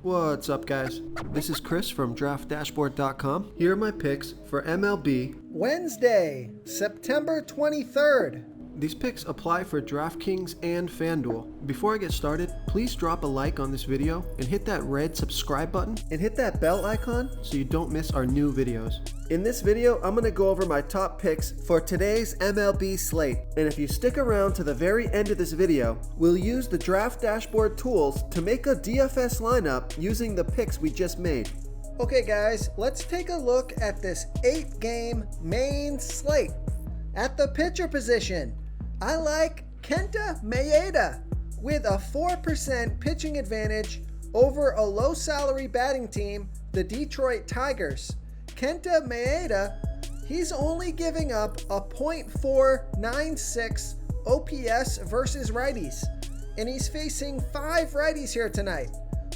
What's up, guys? This is Chris from DraftDashboard.com. Here are my picks for MLB Wednesday, September 23rd. These picks apply for DraftKings and FanDuel. Before I get started, please drop a like on this video and hit that red subscribe button and hit that bell icon so you don't miss our new videos. In this video, I'm going to go over my top picks for today's MLB slate. And if you stick around to the very end of this video, we'll use the Draft Dashboard tools to make a DFS lineup using the picks we just made. Okay guys, let's take a look at this 8-game main slate. At the pitcher position, I like Kenta Maeda with a 4% pitching advantage over a low salary batting team, the Detroit Tigers. Kenta Maeda, he's only giving up a .496 OPS versus righties, and he's facing 5 righties here tonight.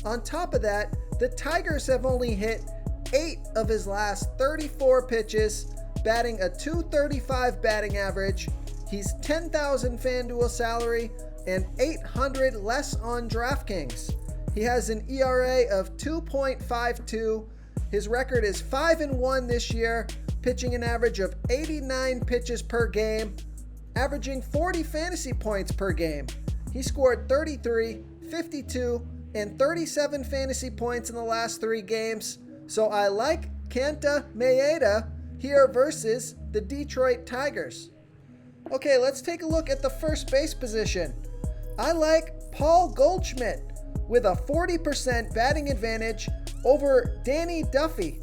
On top of that, the Tigers have only hit 8 of his last 34 pitches, batting a .235 batting average. He's $10,000 FanDuel salary and $800 less on DraftKings. He has an ERA of 2.52. His record is 5-1 this year, pitching an average of 89 pitches per game, averaging 40 fantasy points per game. He scored 33, 52, and 37 fantasy points in the last 3 games. So I like Kenta Maeda here versus the Detroit Tigers. Okay, let's take a look at the first base position. I like Paul Goldschmidt with a 40% batting advantage over Danny Duffy.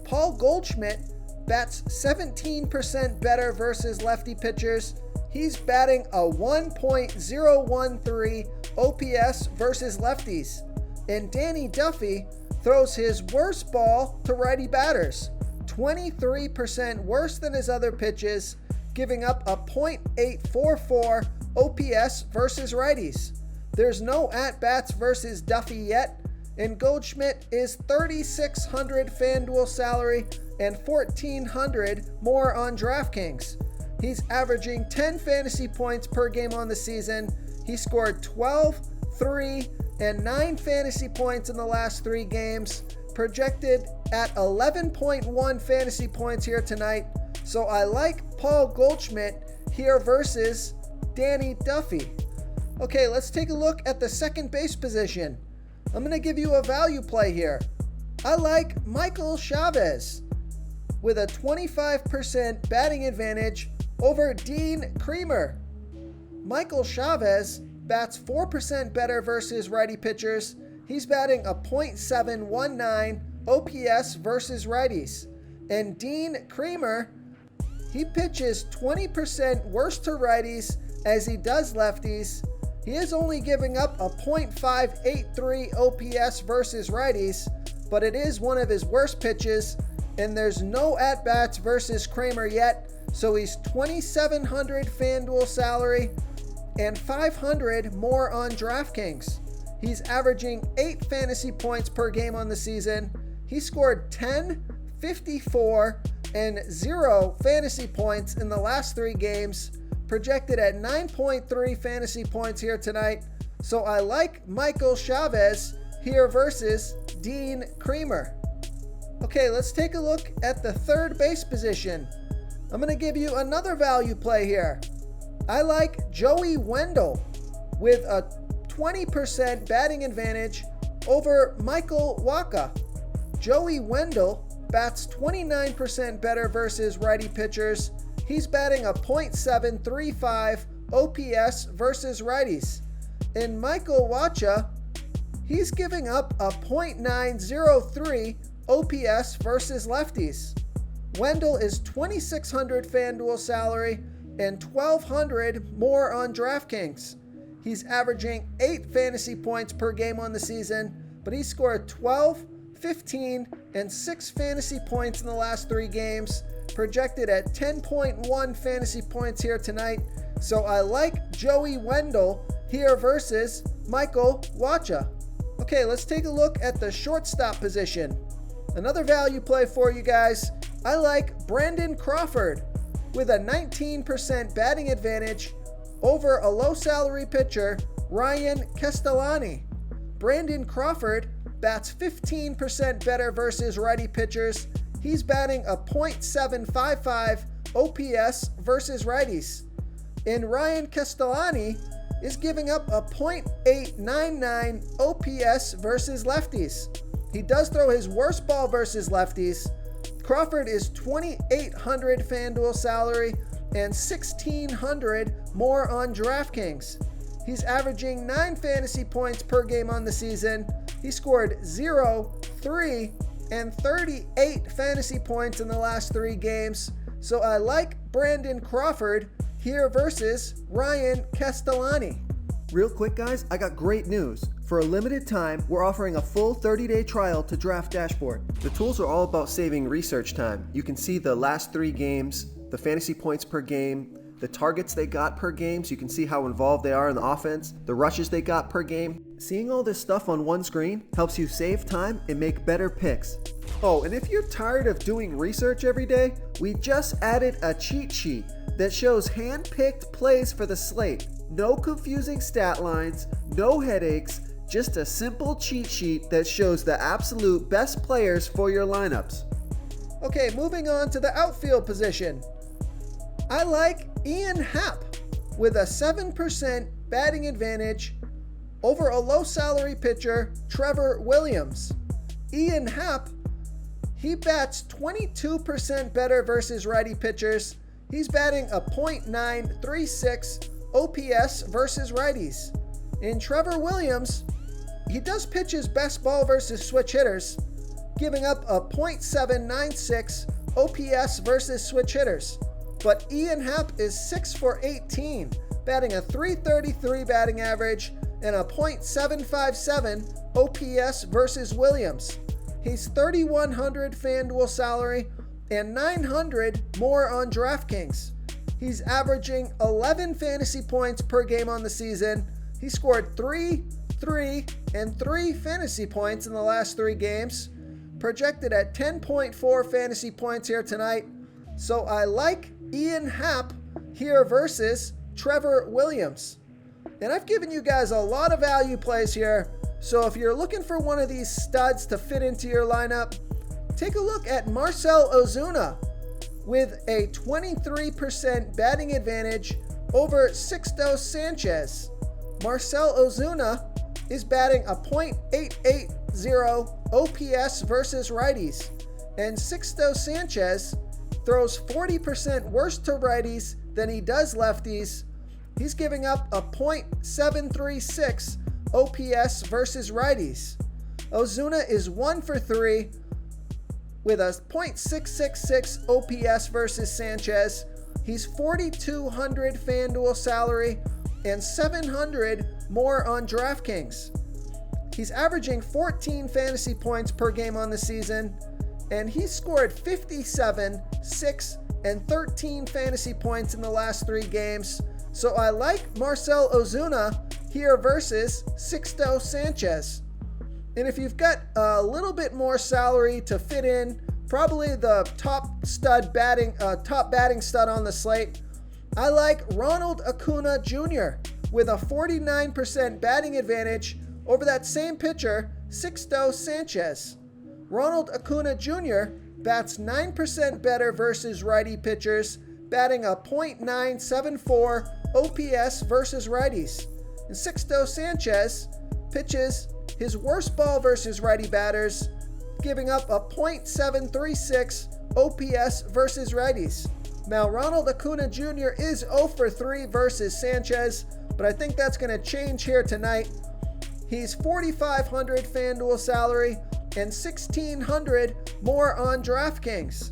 Paul Goldschmidt bats 17% better versus lefty pitchers. He's batting a 1.013 OPS versus lefties. And Danny Duffy throws his worst ball to righty batters, 23% worse than his other pitches, giving up a .844 OPS versus righties. There's no at-bats versus Duffy yet, and Goldschmidt is $3,600 FanDuel salary and $1,400 more on DraftKings. He's averaging 10 fantasy points per game on the season. He scored 12, 3, and 9 fantasy points in the last 3 games, projected at 11.1 fantasy points here tonight. So I like Paul Goldschmidt here versus Danny Duffy. Okay, let's take a look at the second base position. I'm going to give you a value play here. I like Michael Chavez with a 25% batting advantage over Dean Kremer. Michael Chavez bats 4% better versus righty pitchers. He's batting a .719 OPS versus righties. And Dean Kremer, he pitches 20% worse to righties as he does lefties. He is only giving up a .583 OPS versus righties, but it is one of his worst pitches, and there's no at-bats versus Kremer yet, so he's $2,700 FanDuel salary and $500 more on DraftKings. He's averaging 8 fantasy points per game on the season. He scored 10, 54, and 0 fantasy points in the last 3 games, projected at 9.3 fantasy points here tonight. So I like Michael Chavez here versus Dean Kremer. Okay, let's take a look at the third base position. I'm going to give you another value play here. I like Joey Wendell with a 20% batting advantage over Michael Wacha. Joey Wendell bats 29% better versus righty pitchers. He's batting a .735 OPS versus righties. And Michael Wacha, he's giving up a .903 OPS versus lefties. Wendell is $2,600 FanDuel salary and $1,200 more on DraftKings. He's averaging 8 fantasy points per game on the season, but he scored 12, 15, and 6 fantasy points in the last 3 games, projected at 10.1 fantasy points here tonight. So I like Joey Wendell here versus Michael Wacha. Okay, let's take a look at the shortstop position. Another value play for you guys. I like Brandon Crawford with a 19% batting advantage over a low salary pitcher, Ryan Castellani. Brandon Crawford bats 15% better versus righty pitchers. He's batting a .755 OPS versus righties. And Ryan Castellani is giving up a .899 OPS versus lefties. He does throw his worst ball versus lefties. Crawford is $2,800 FanDuel salary and $1,600 more on DraftKings. He's averaging 9 fantasy points per game on the season. He scored 0, 3, and 38 fantasy points in the last 3 games. So I like Brandon Crawford here versus Ryan Castellani. Real quick, guys, I got great news. For a limited time, we're offering a full 30-day trial to Draft Dashboard. The tools are all about saving research time. You can see the last 3 games, the fantasy points per game, the targets they got per game, so you can see how involved they are in the offense, the rushes they got per game. Seeing all this stuff on one screen helps you save time and make better picks. Oh, and if you're tired of doing research every day, we just added a cheat sheet that shows hand-picked plays for the slate. No confusing stat lines, no headaches, just a simple cheat sheet that shows the absolute best players for your lineups. Okay, moving on to the outfield position. I like Ian Happ with a 7% batting advantage over a low salary pitcher, Trevor Williams. Ian Happ, he bats 22% better versus righty pitchers. He's batting a .936 OPS versus righties. In Trevor Williams, he does pitch his best ball versus switch hitters, giving up a .796 OPS versus switch hitters. But Ian Happ is 6 for 18, batting a .333 batting average and a .757 OPS versus Williams. He's $3,100 FanDuel salary and $900 more on DraftKings. He's averaging 11 fantasy points per game on the season. He scored 3, 3, and 3 fantasy points in the last 3 games, projected at 10.4 fantasy points here tonight. So I like Ian Happ here versus Trevor Williams. And I've given you guys a lot of value plays here. So if you're looking for one of these studs to fit into your lineup, take a look at Marcell Ozuna with a 23% batting advantage over Sixto Sanchez. Marcell Ozuna is batting a .880 OPS versus righties, and Sixto Sanchez throws 40% worse to righties than he does lefties. He's giving up a .736 OPS versus righties. Ozuna is 1 for 3 with a .666 OPS versus Sanchez. He's $4,200 FanDuel salary and $700 more on DraftKings. He's averaging 14 fantasy points per game on the season, and he scored 57, 6, and 13 fantasy points in the last 3 games. So I like Marcell Ozuna here versus Sixto Sanchez. And if you've got a little bit more salary to fit in, probably the top batting stud on the slate, I like Ronald Acuna Jr. with a 49% batting advantage over that same pitcher, Sixto Sanchez. Ronald Acuna Jr. bats 9% better versus righty pitchers, batting a .974 OPS versus righties. And Sixto Sanchez pitches his worst ball versus righty batters, giving up a .736 OPS versus righties. Now, Ronald Acuna Jr. is 0 for 3 versus Sanchez, but I think that's going to change here tonight. He's $4,500 FanDuel salary and $1,600 more on DraftKings.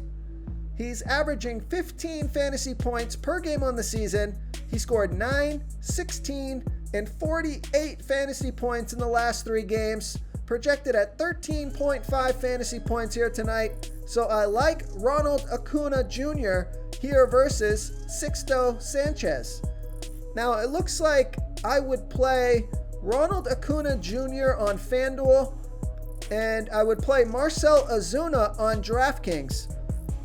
He's averaging 15 fantasy points per game on the season. He scored 9, 16, and 48 fantasy points in the last 3 games, projected at 13.5 fantasy points here tonight. So I like Ronald Acuna Jr. here versus Sixto Sanchez. Now it looks like I would play Ronald Acuna Jr. on FanDuel, and I would play Marcell Ozuna on DraftKings.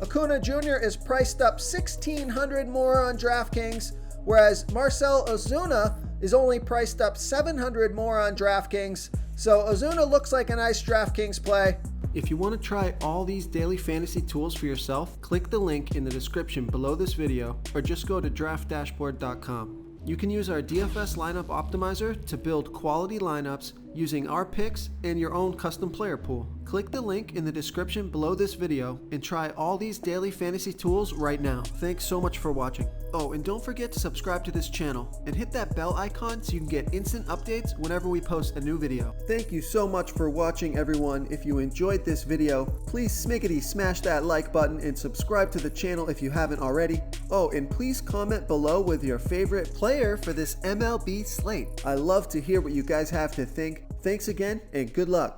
Acuna Jr. is priced up $1,600 more on DraftKings, whereas Marcell Ozuna is only priced up $700 more on DraftKings. So Ozuna looks like a nice DraftKings play. If you want to try all these daily fantasy tools for yourself, click the link in the description below this video or just go to draftdashboard.com. You can use our DFS lineup optimizer to build quality lineups using our picks and your own custom player pool. Click the link in the description below this video and try all these daily fantasy tools right now. Thanks so much for watching. Oh, and don't forget to subscribe to this channel and hit that bell icon so you can get instant updates whenever we post a new video. Thank you so much for watching, everyone. If you enjoyed this video, please smiggity smash that like button and subscribe to the channel if you haven't already. Oh, and please comment below with your favorite player for this MLB slate. I love to hear what you guys have to think. Thanks again and good luck.